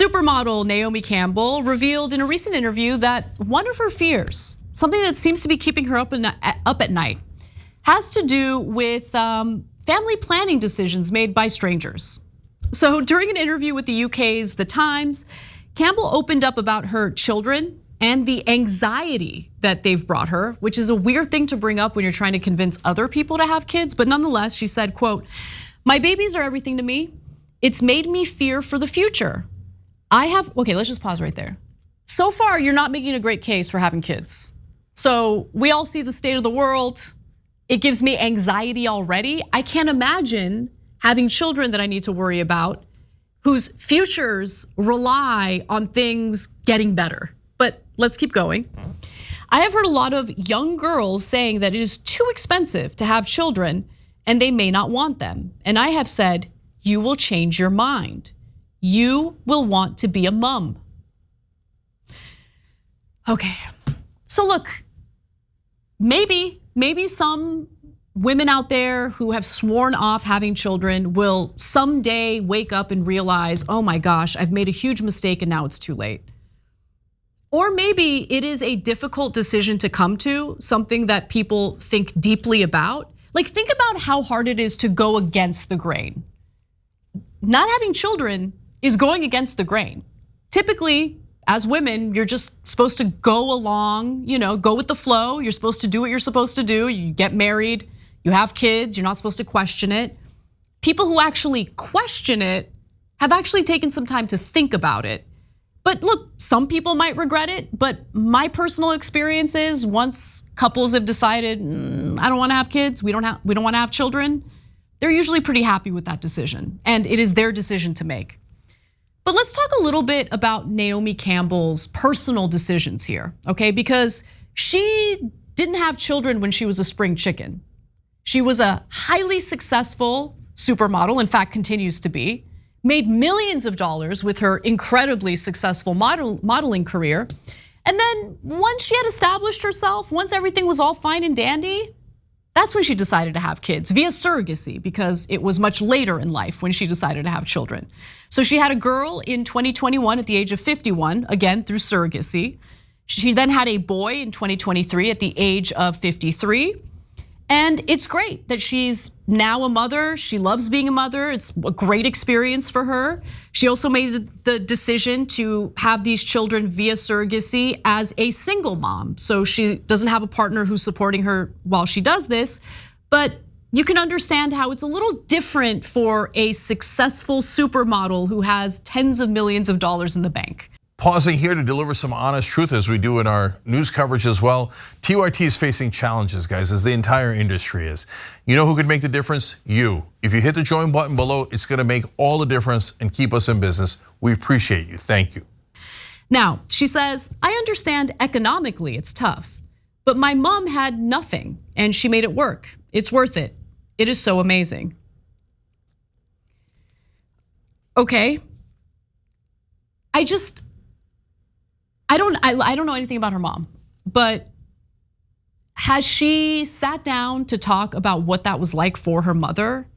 Supermodel Naomi Campbell revealed in a recent interview that one of her fears, something that seems to be keeping her up at night, has to do with family planning decisions made by strangers. So during an interview with the UK's The Times, Campbell opened up about her children and the anxiety that they've brought her, which is a weird thing to bring up when you're trying to convince other people to have kids. But nonetheless, she said, quote, "My babies are everything to me. It's made me fear for the future. Okay, let's just pause right there. So far, you're not making a great case for having kids. So we all see the state of the world. It gives me anxiety already. I can't imagine having children that I need to worry about whose futures rely on things getting better." But let's keep going. "I have heard a lot of young girls saying that it is too expensive to have children and they may not want them. And I have said, you will change your mind. You will want to be a mom." Okay, so look, maybe some women out there who have sworn off having children will someday wake up and realize, oh my gosh, I've made a huge mistake and now it's too late. Or maybe it is a difficult decision to come to, something that people think deeply about. Like, think about how hard it is to go against the grain. Not having children is going against the grain. Typically, as women, you're just supposed to go along, go with the flow. You're supposed to do what you're supposed to do. You get married, you have kids, you're not supposed to question it. People who actually question it have actually taken some time to think about it. But look, some people might regret it, but my personal experience is once couples have decided, I don't wanna have kids, we don't wanna have children, they're usually pretty happy with that decision, and it is their decision to make. But let's talk a little bit about Naomi Campbell's personal decisions here, okay? Because she didn't have children when she was a spring chicken. She was a highly successful supermodel, in fact, continues to be, made millions of dollars with her incredibly successful modeling career. And then once she had established herself, once everything was all fine and dandy, that's when she decided to have kids via surrogacy, because it was much later in life when she decided to have children. So she had a girl in 2021 at the age of 51, again through surrogacy. She then had a boy in 2023 at the age of 53. And it's great that she's now a mother. She loves being a mother. It's a great experience for her. She also made the decision to have these children via surrogacy as a single mom. So she doesn't have a partner who's supporting her while she does this. But you can understand how it's a little different for a successful supermodel who has tens of millions of dollars in the bank. Pausing here to deliver some honest truth as we do in our news coverage as well. TYT is facing challenges, guys, as the entire industry is. You know who could make the difference? You. If you hit the join button below, it's gonna make all the difference and keep us in business. We appreciate you, thank you. Now, she says, I understand economically it's tough, but my mom had nothing and she made it work. It's worth it. It is so amazing. Okay. I don't know anything about her mom, but has she sat down to talk about what that was like for her mother?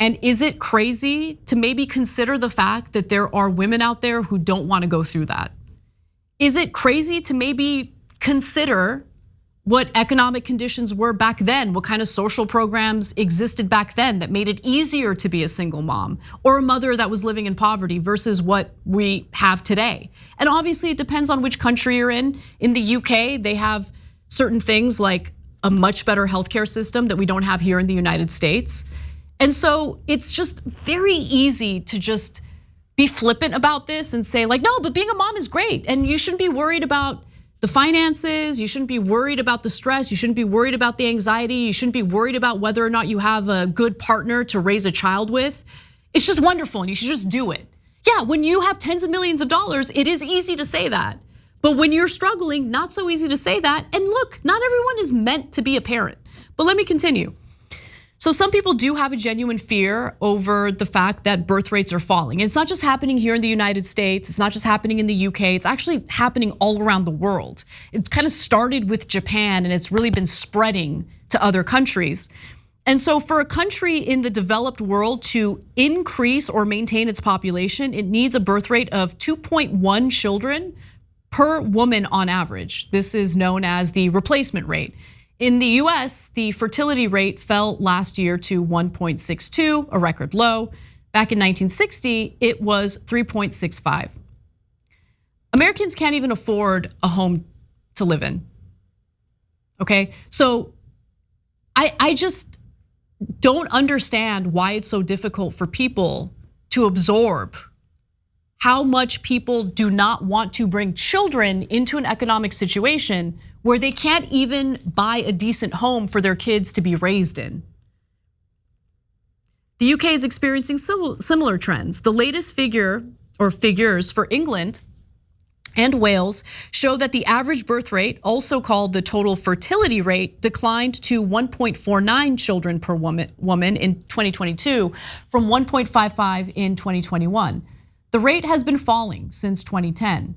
And is it crazy to maybe consider the fact that there are women out there who don't want to go through that? Is it crazy to maybe consider what economic conditions were back then, what kind of social programs existed back then that made it easier to be a single mom or a mother that was living in poverty versus what we have today? And obviously it depends on which country you're in. In the UK, they have certain things like a much better healthcare system that we don't have here in the United States. And so it's just very easy to just be flippant about this and say like, no, but being a mom is great and you shouldn't be worried about the finances, you shouldn't be worried about the stress, you shouldn't be worried about the anxiety, you shouldn't be worried about whether or not you have a good partner to raise a child with. It's just wonderful and you should just do it. Yeah, when you have tens of millions of dollars, it is easy to say that. But when you're struggling, not so easy to say that. And look, not everyone is meant to be a parent. But let me continue. So some people do have a genuine fear over the fact that birth rates are falling. It's not just happening here in the United States, it's not just happening in the UK, it's actually happening all around the world. It kind of started with Japan and it's really been spreading to other countries. And so for a country in the developed world to increase or maintain its population, it needs a birth rate of 2.1 children per woman on average. This is known as the replacement rate. In the US, the fertility rate fell last year to 1.62, a record low. Back in 1960, it was 3.65. Americans can't even afford a home to live in. Okay, so I just don't understand why it's so difficult for people to absorb how much people do not want to bring children into an economic situation where they can't even buy a decent home for their kids to be raised in. The UK is experiencing similar trends. The latest figures for England and Wales show that the average birth rate, also called the total fertility rate, declined to 1.49 children per woman in 2022 from 1.55 in 2021. The rate has been falling since 2010.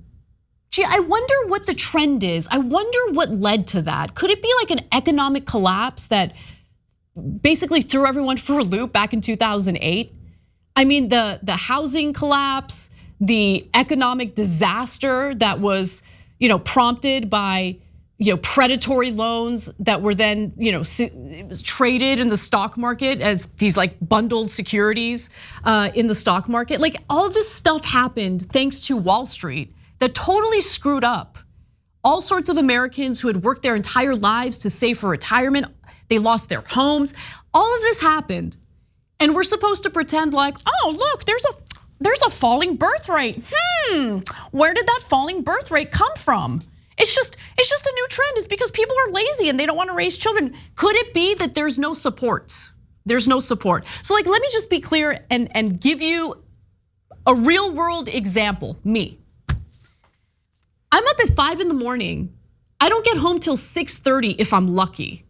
Gee, I wonder what the trend is. I wonder what led to that. Could it be like an economic collapse that basically threw everyone for a loop back in 2008? I mean, the housing collapse, the economic disaster that was, prompted by, predatory loans that were then, traded in the stock market as these like bundled securities in the stock market. Like all this stuff happened thanks to Wall Street that totally screwed up all sorts of Americans who had worked their entire lives to save for retirement. They lost their homes. All of this happened, and we're supposed to pretend like, oh, look, there's a falling birth rate. Where did that falling birth rate come from? It's just a new trend. It's because people are lazy and they don't want to raise children. Could it be that there's no support? There's no support. So like, let me just be clear and give you a real world example, me. I'm up at 5 in the morning. I don't get home till 6:30 if I'm lucky.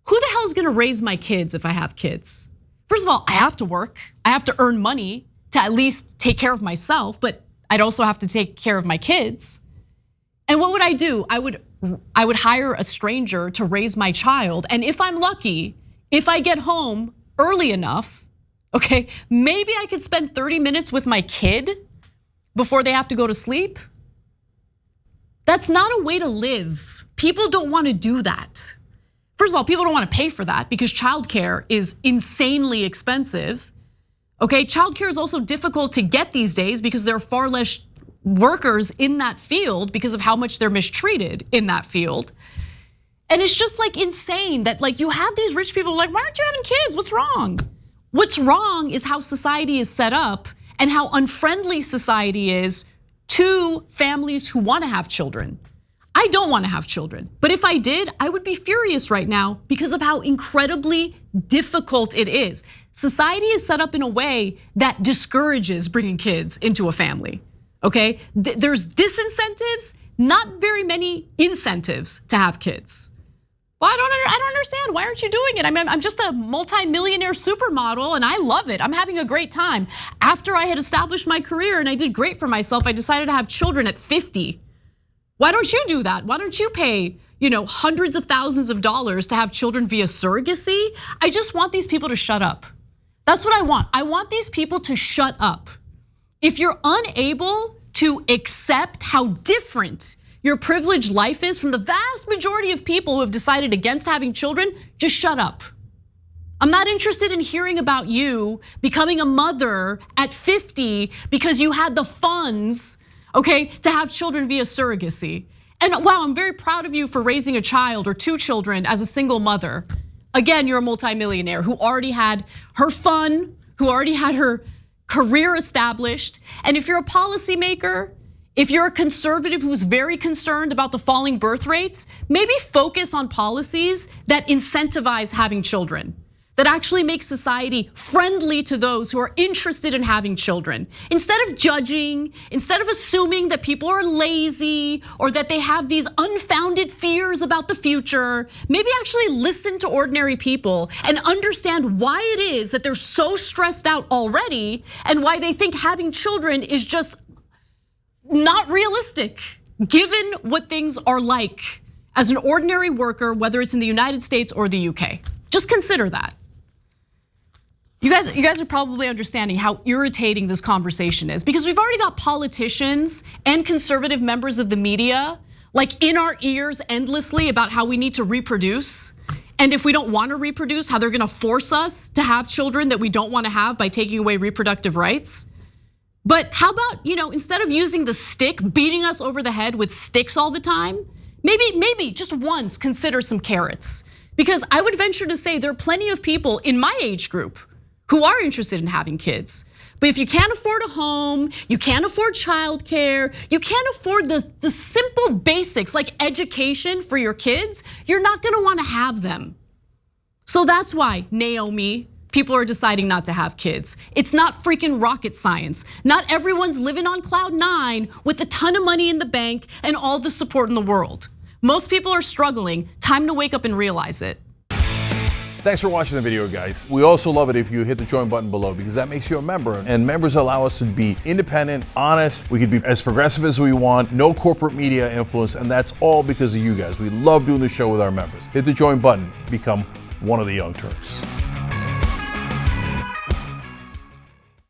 Who the hell is gonna raise my kids if I have kids? First of all, I have to work. I have to earn money to at least take care of myself, but I'd also have to take care of my kids. And what would I do? I would hire a stranger to raise my child. And if I'm lucky, if I get home early enough, okay, maybe I could spend 30 minutes with my kid before they have to go to sleep. That's not a way to live. People don't want to do that. First of all, people don't want to pay for that because childcare is insanely expensive. Okay, childcare is also difficult to get these days because there are far less workers in that field because of how much they're mistreated in that field. And it's just like insane that like you have these rich people like, why aren't you having kids? What's wrong? What's wrong is how society is set up and how unfriendly society is to families who want to have children. I don't want to have children, but if I did, I would be furious right now because of how incredibly difficult it is. Society is set up in a way that discourages bringing kids into a family, okay? There's disincentives, not very many incentives to have kids. Well, I don't understand. Why aren't you doing it? I mean, I'm just a multi-millionaire supermodel and I love it. I'm having a great time. After I had established my career and I did great for myself, I decided to have children at 50. Why don't you do that? Why don't you pay, hundreds of thousands of dollars to have children via surrogacy? I just want these people to shut up. That's what I want. I want these people to shut up. If you're unable to accept how different your privileged life is from the vast majority of people who have decided against having children, just shut up. I'm not interested in hearing about you becoming a mother at 50 because you had the funds, okay, to have children via surrogacy. And wow, I'm very proud of you for raising a child or 2 children as a single mother. Again, you're a multimillionaire who already had her fun, who already had her career established. And if you're a policymaker, if you're a conservative who's very concerned about the falling birth rates, maybe focus on policies that incentivize having children, that actually make society friendly to those who are interested in having children. Instead of judging, instead of assuming that people are lazy or that they have these unfounded fears about the future, maybe actually listen to ordinary people and understand why it is that they're so stressed out already and why they think having children is just not realistic, given what things are like as an ordinary worker, whether it's in the United States or the UK. Just consider that. You guys are probably understanding how irritating this conversation is, because we've already got politicians and conservative members of the media like in our ears endlessly about how we need to reproduce. And if we don't want to reproduce, how they're gonna force us to have children that we don't want to have by taking away reproductive rights. But how about, instead of using the stick, beating us over the head with sticks all the time, maybe just once consider some carrots. Because I would venture to say there are plenty of people in my age group who are interested in having kids. But if you can't afford a home, you can't afford childcare, you can't afford the simple basics like education for your kids, you're not gonna wanna have them. So that's why, Naomi, people are deciding not to have kids. It's not freaking rocket science. Not everyone's living on cloud 9 with a ton of money in the bank and all the support in the world. Most people are struggling. Time to wake up and realize it. Thanks for watching the video, guys. We also love it if you hit the join button below, because that makes you a member, and members allow us to be independent, honest. We can be as progressive as we want, no corporate media influence, and that's all because of you guys. We love doing the show with our members. Hit the join button, become one of the Young Turks.